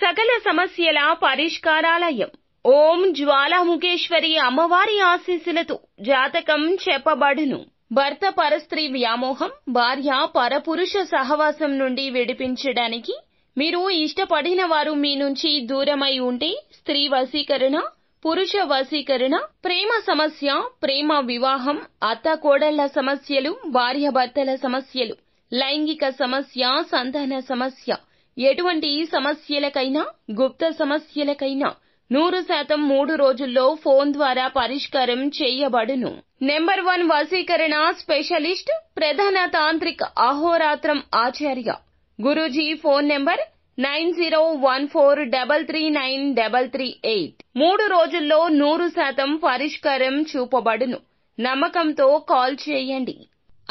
సకల సమస్యల పరిష్కారాలయం. ఓం జ్వాలాముఖేశ్వరి అమ్మవారి ఆశీస్సులతో జాతకం చెప్పబడును. భర్త పరస్త్రీ వ్యామోహం, భార్య పరపురుష సహవాసం నుండి విడిపించడానికి మీరు ఇష్టపడిన వారు మీ నుంచి దూరమై ఉంటే స్త్రీ వశీకరణ, పురుష వశీకరణ, ప్రేమ సమస్య, ప్రేమ వివాహం, అత్త-కోడళ్ల సమస్యలు, భార్యాభర్తల సమస్యలు, లైంగిక సమస్య, సంతాన సమస్య, ఎటువంటి సమస్యలకైనా, గుప్త సమస్యలకైనా 100% 3 రోజుల్లో ఫోన్ ద్వారా పరిష్కారం చేయబడును. నెంబర్ 1 వశీకరణ స్పెషలిస్ట్, ప్రధాన తాంత్రిక అహోరాత్రం ఆచార్య గురూజీ. Phone number 9014339338. 3 రోజుల్లో 100% పరిష్కారం చూపబడును. నమ్మకంతో కాల్ చేయండి.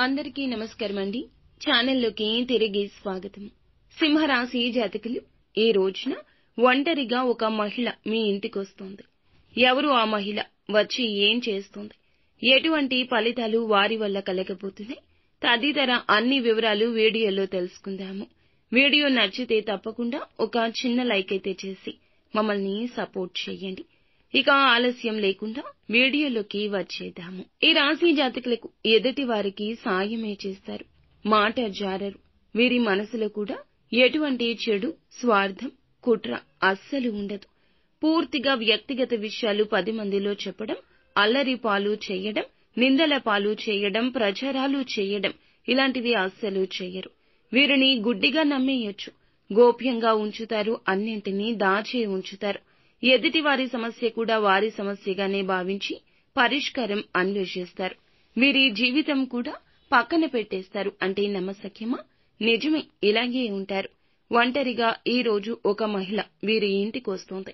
అందరికీ నమస్కారం అండి. ఛానల్లోకి తిరిగి స్వాగతం. సింహరాశి జాతకులు, ఈ రోజున ఒంటరిగా ఒక మహిళ మీ ఇంటికొస్తోంది. ఎవరు ఆ మహిళ, వచ్చి ఏం చేస్తోంది, ఎటువంటి ఫలితాలు వారి వల్ల కలగబోతున్నాయి, తదితర అన్ని వివరాలు వీడియోలో తెలుసుకుందాము. వీడియో నచ్చితే తప్పకుండా ఒక చిన్న లైక్ అయితే చేసి మమ్మల్ని సపోర్ట్ చేయండి. ఇక ఆలస్యం లేకుండా వీడియోలోకి వచ్చేద్దాము. ఈ రాశి జాతకులకు ఎదుటి వారికి సాయమే చేస్తారు, మాట జారరు. వీరి మనసులో కూడా ఎటువంటి చెడు, స్వార్థం, కుట్ర అస్సలు ఉండదు. పూర్తిగా వ్యక్తిగత విషయాలు 10 మందిలో చెప్పడం, అల్లరి పాలు చేయడం, నిందల పాలు చేయడం, ప్రచారాలు చేయడం ఇలాంటివి అస్సలు చేయరు. వీరిని గుడ్డిగా నమ్మేయొచ్చు. గోప్యంగా ఉంచుతారు, అన్నింటినీ దాచే ఉంచుతారు. ఎదుటి వారి సమస్య కూడా వారి సమస్యగానే భావించి పరిష్కారం అన్వేషిస్తారు. వీరి జీవితం కూడా పక్కన పెట్టేస్తారు. అంటే నమ్మశక్యమా? నిజమే, ఇలాగే ఉంటారు. ఒంటరిగా ఈ రోజు ఒక మహిళ వీరి ఇంటికొస్తోంది.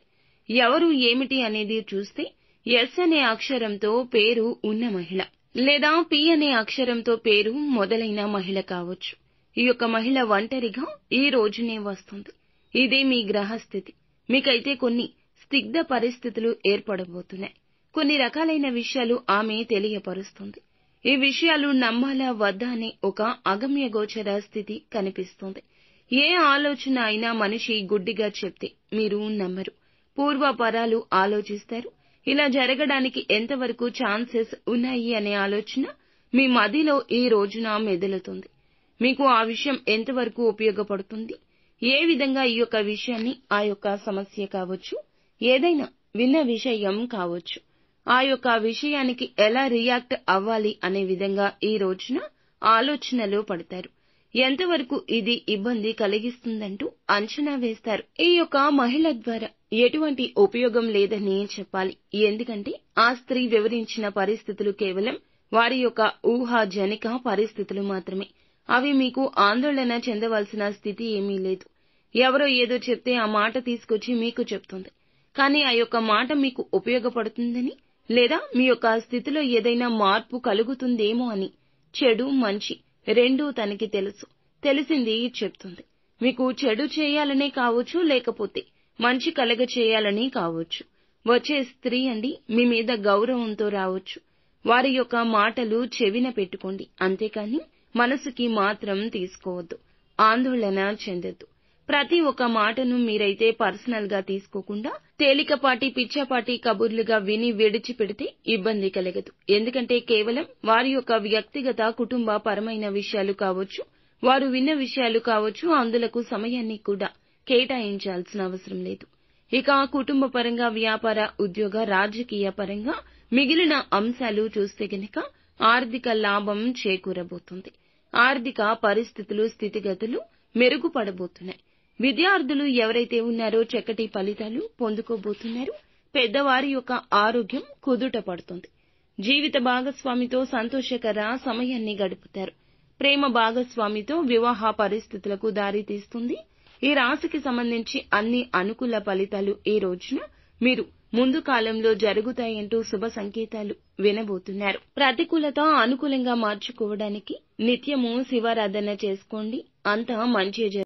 ఎవరు ఏమిటి అనేది చూస్తే ఎస్ అనే అక్షరంతో పేరు ఉన్న మహిళ, లేదా పి అనే అక్షరంతో పేరు మొదలైన మహిళ కావచ్చు. ఈ యొక్క మహిళ ఒంటరిగా ఈ రోజునే వస్తుంది. ఇదే మీ గ్రహస్థితి. మీకైతే కొన్ని స్నిగ్ధ పరిస్థితులు ఏర్పడబోతున్నాయి. కొన్ని రకాలైన విషయాలు ఆమె తెలియపరుస్తుంది. ఈ విషయాలు నమ్మాలా వద్దా అనే ఒక అగమ్యగోచర స్థితి కనిపిస్తుంది. ఏ ఆలోచన అయినా మనిషి గుడ్డిగా చెప్తే మీరు నమ్మరు. పూర్వపరాలు ఆలోచిస్తారు. ఇలా జరగడానికి ఎంతవరకు ఛాన్సెస్ ఉన్నాయి అనే ఆలోచన మీ మదిలో ఈ రోజున మెదులుతుంది. మీకు ఆ విషయం ఎంతవరకు ఉపయోగపడుతుంది, ఏ విధంగా ఈ యొక్క విషయాన్ని, ఆ యొక్క సమస్య కావచ్చు, ఏదైనా విన్న విషయం కావచ్చు, ఆ యొక్క విషయానికి ఎలా రియాక్ట్ అవ్వాలి అనే విధంగా ఈ రోజున ఆలోచనలో పడతారు. ఎంతవరకు ఇది ఇబ్బంది కలిగిస్తుందంటూ అంచనా వేస్తారు. ఈ యొక్క మహిళ ద్వారా ఎటువంటి ఉపయోగం లేదని చెప్పాలి. ఎందుకంటే ఆ స్త్రీ వివరించిన పరిస్థితులు కేవలం వారి యొక్క ఊహాజనిక పరిస్థితులు మాత్రమే. అవి మీకు ఆందోళన చెందవలసిన స్థితి ఏమీ లేదు. ఎవరో ఏదో చెప్తే ఆ మాట తీసుకొచ్చి మీకు చెప్తుంది. కానీ ఆ యొక్క మాట మీకు ఉపయోగపడుతుందని, లేదా మీ యొక్క స్థితిలో ఏదైనా మార్పు కలుగుతుందేమో అని చెడు, మంచి రెండూ తనకి తెలుసు. తెలిసింది చెప్తుంది. మీకు చెడు చేయాలనే కావచ్చు, లేకపోతే మంచి కలగ చేయాలని కావచ్చు. వచ్చే స్త్రీ అండి మీ మీద గౌరవంతో రావచ్చు. వారి యొక్క మాటలు చెవిన పెట్టుకోండి. అంతేకాని మనసుకి మాత్రం తీసుకోవద్దు. ఆందోళన చెందొద్దు. ప్రతి ఒక్క మాటను మీరైతే పర్సనల్ గా తీసుకోకుండా తేలికపాటి, పిచ్చపాటి కబుర్లుగా విని విడిచిపెడితే ఇబ్బంది కలగదు. ఎందుకంటే కేవలం వారి యొక్క వ్యక్తిగత, కుటుంబ పరమైన విషయాలు కావచ్చు, వారు విన్న విషయాలు కావచ్చు, అందులకు సమయాన్ని కూడా కేటాయించాల్సిన అవసరం లేదు. ఇక కుటుంబ పరంగా, వ్యాపార, ఉద్యోగ, రాజకీయ పరంగా మిగిలిన అంశాలు చూస్తే గనక ఆర్థిక లాభం చేకూరబోతుంది. ఆర్థిక పరిస్థితులు, స్థితిగతులు మెరుగుపడబోతున్నాయి. విద్యార్థులు ఎవరైతే ఉన్నారో చక్కటి ఫలితాలు పొందుకోబోతున్నారు. పెద్దవారి యొక్క ఆరోగ్యం కుదుట పడుతుంది. జీవిత భాగస్వామితో సంతోషకర సమయాన్ని గడుపుతారు. ప్రేమ భాగస్వామితో వివాహ పరిస్థితులకు దారి తీస్తుంది. ఈ రాశికి సంబంధించి అన్ని అనుకూల ఫలితాలు ఈ రోజున మీరు ముందు కాలంలో జరుగుతాయంటూ శుభ సంకేతాలు వినబోతున్నారు. ప్రతికూలత అనుకూలంగా మార్చుకోవడానికి నిత్యము శివారాధన చేసుకోండి. అంతా మంచి